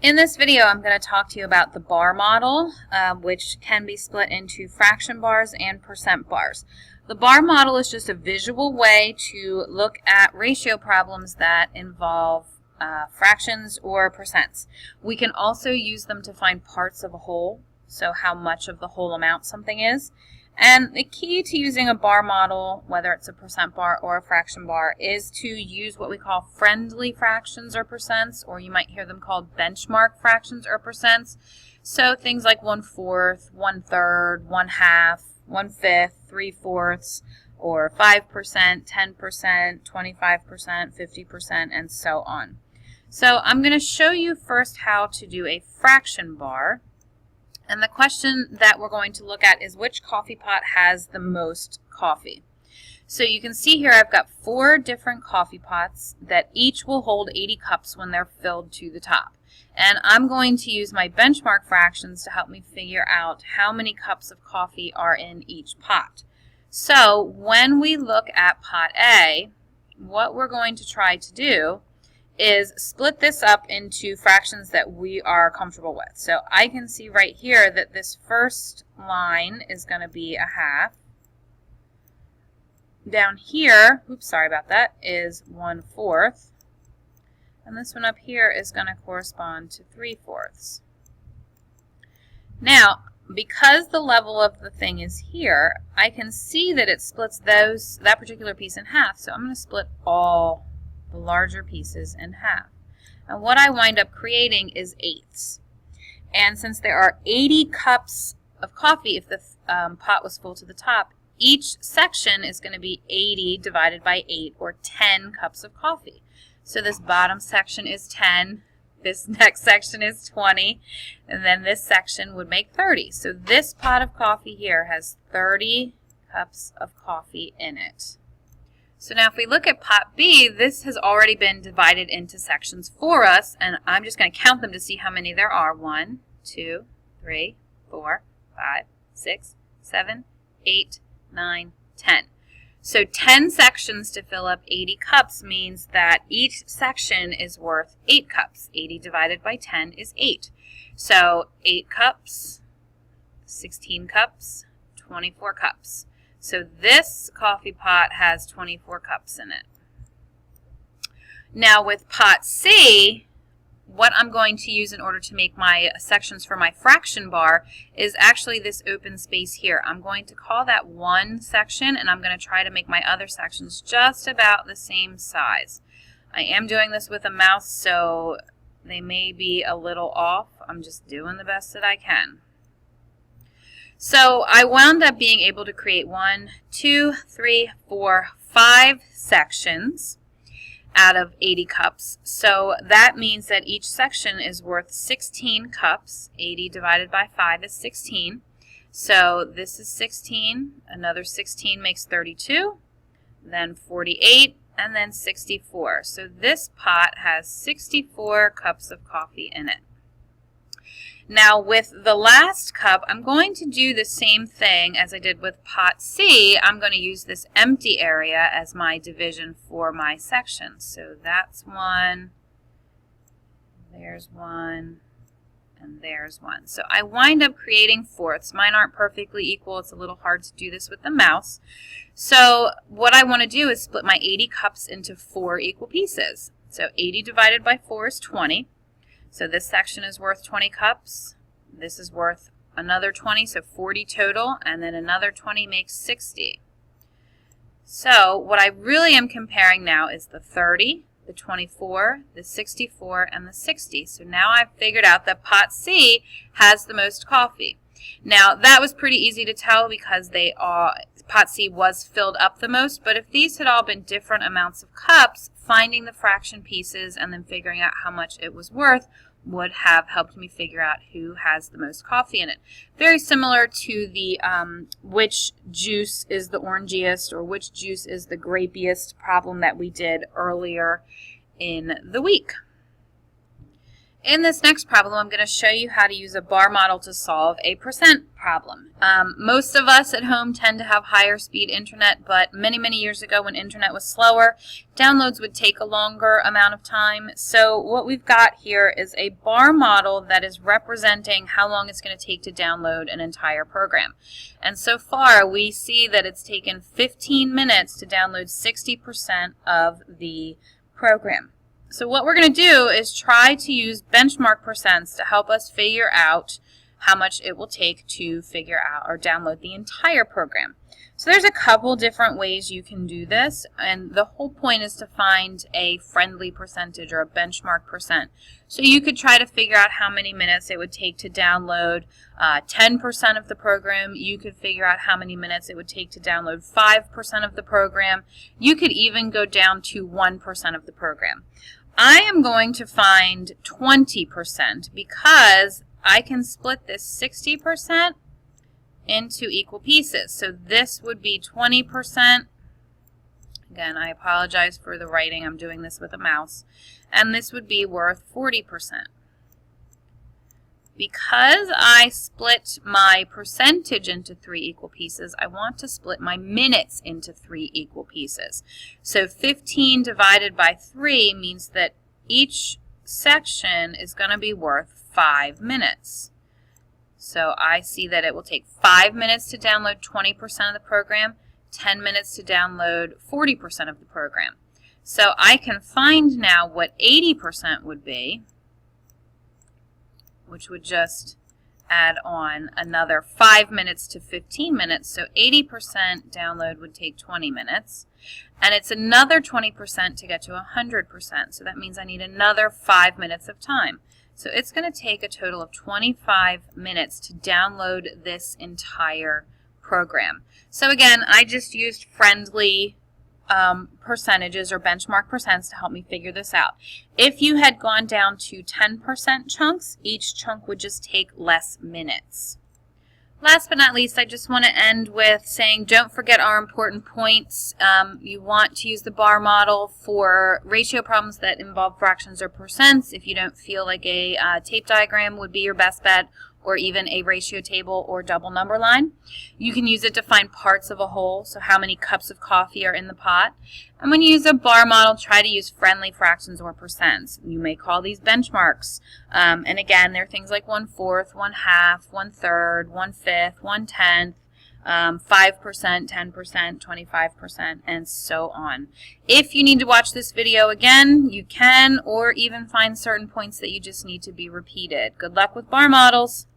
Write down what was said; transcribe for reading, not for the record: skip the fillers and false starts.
In this video, I'm going to talk to you about the bar model, which can be split into fraction bars and percent bars. The bar model is just a visual way to look at ratio problems that involve fractions or percents. We can also use them to find parts of a whole, so how much of the whole amount something is. And the key to using a bar model, whether it's a percent bar or a fraction bar, is to use what we call friendly fractions or percents, or you might hear them called benchmark fractions or percents. So things like 1/4, 1/3, 1/2, 1/5, 3/4, or 5%, 10%, 25%, 50%, and so on. So I'm going to show you first how to do a fraction bar. And the question that we're going to look at is which coffee pot has the most coffee. So you can see here I've got 4 different coffee pots that each will hold 80 cups when they're filled to the top. And I'm going to use my benchmark fractions to help me figure out how many cups of coffee are in each pot. So when we look at pot A, what we're going to try to do is split this up into fractions that we are comfortable with. So I can see right here that this first line is going to be 1/2. Down here, oops, sorry about that, is 1/4. And this one up here is going to correspond to 3/4. Now, because the level of the thing is here, I can see that it splits that particular piece in half. So I'm going to split all the larger pieces in half. And what I wind up creating is 8ths. And since there are 80 cups of coffee, if the pot was full to the top, each section is going to be 80 divided by 8, or 10 cups of coffee. So this bottom section is 10, this next section is 20, and then this section would make 30. So this pot of coffee here has 30 cups of coffee in it. So now if we look at pot B, this has already been divided into sections for us, and I'm just going to count them to see how many there are. 1, 2, 3, 4, 5, 6, 7, 8, 9, 10. So 10 sections to fill up 80 cups means that each section is worth 8 cups. 80 divided by 10 is 8. So 8 cups, 16 cups, 24 cups. So this coffee pot has 24 cups in it. Now with pot C, what I'm going to use in order to make my sections for my fraction bar is actually this open space here. I'm going to call that one section, and I'm going to try to make my other sections just about the same size. I am doing this with a mouse, so they may be a little off. I'm just doing the best that I can. So I wound up being able to create 1, 2, 3, 4, 5 sections out of 80 cups. So that means that each section is worth 16 cups. 80 divided by 5 is 16. So this is 16. Another 16 makes 32. Then 48. And then 64. So this pot has 64 cups of coffee in it. Now with the last cup, I'm going to do the same thing as I did with pot C. I'm going to use this empty area as my division for my section. So that's 1, there's 1, and there's 1. So I wind up creating 4ths. Mine aren't perfectly equal. It's a little hard to do this with the mouse. So what I want to do is split my 80 cups into 4 equal pieces. So 80 divided by 4 is 20. So this section is worth 20 cups. This is worth another 20, so 40 total, and then another 20 makes 60. So what I really am comparing now is the 30, the 24, the 64, and the 60. So now I've figured out that pot C has the most coffee. Now that was pretty easy to tell because pot C was filled up the most, but if these had all been different amounts of cups, finding the fraction pieces and then figuring out how much it was worth would have helped me figure out who has the most coffee in it. Very similar to the which juice is the orangiest or which juice is the grapiest problem that we did earlier in the week. In this next problem, I'm going to show you how to use a bar model to solve a percent problem. Most of us at home tend to have higher speed internet, but many, many years ago when internet was slower, downloads would take a longer amount of time. So what we've got here is a bar model that is representing how long it's going to take to download an entire program. And so far, we see that it's taken 15 minutes to download 60% of the program. So what we're going to do is try to use benchmark percents to help us figure out how much it will take to figure out or download the entire program. So there's a couple different ways you can do this, and the whole point is to find a friendly percentage or a benchmark percent. So you could try to figure out how many minutes it would take to download 10% of the program. You could figure out how many minutes it would take to download 5% of the program. You could even go down to 1% of the program. I am going to find 20% because I can split this 60% into equal pieces. So this would be 20%. Again, I apologize for the writing. I'm doing this with a mouse. And this would be worth 40%. Because I split my percentage into 3 equal pieces, I want to split my minutes into 3 equal pieces. So 15 divided by 3 means that each section is going to be worth 5 minutes. So I see that it will take 5 minutes to download 20% of the program, 10 minutes to download 40% of the program. So I can find now what 80% would be, which would just add on another 5 minutes to 15 minutes. So 80% download would take 20 minutes. And it's another 20% to get to 100%. So that means I need another 5 minutes of time. So it's going to take a total of 25 minutes to download this entire program. So again, I just used friendly percentages or benchmark percents to help me figure this out. If you had gone down to 10% chunks, each chunk would just take less minutes. Last but not least, I just want to end with saying don't forget our important points. You want to use the bar model for ratio problems that involve fractions or percents. If you don't feel like a tape diagram would be your best bet, or even a ratio table or double number line. You can use it to find parts of a whole, so how many cups of coffee are in the pot. And when you use a bar model, try to use friendly fractions or percents. You may call these benchmarks. And again, they're things like 1/4, 1/2, 1/3, 1/5, 1/10, 5%, 10%, 25%, and so on. If you need to watch this video again, you can, or even find certain points that you just need to be repeated. Good luck with bar models.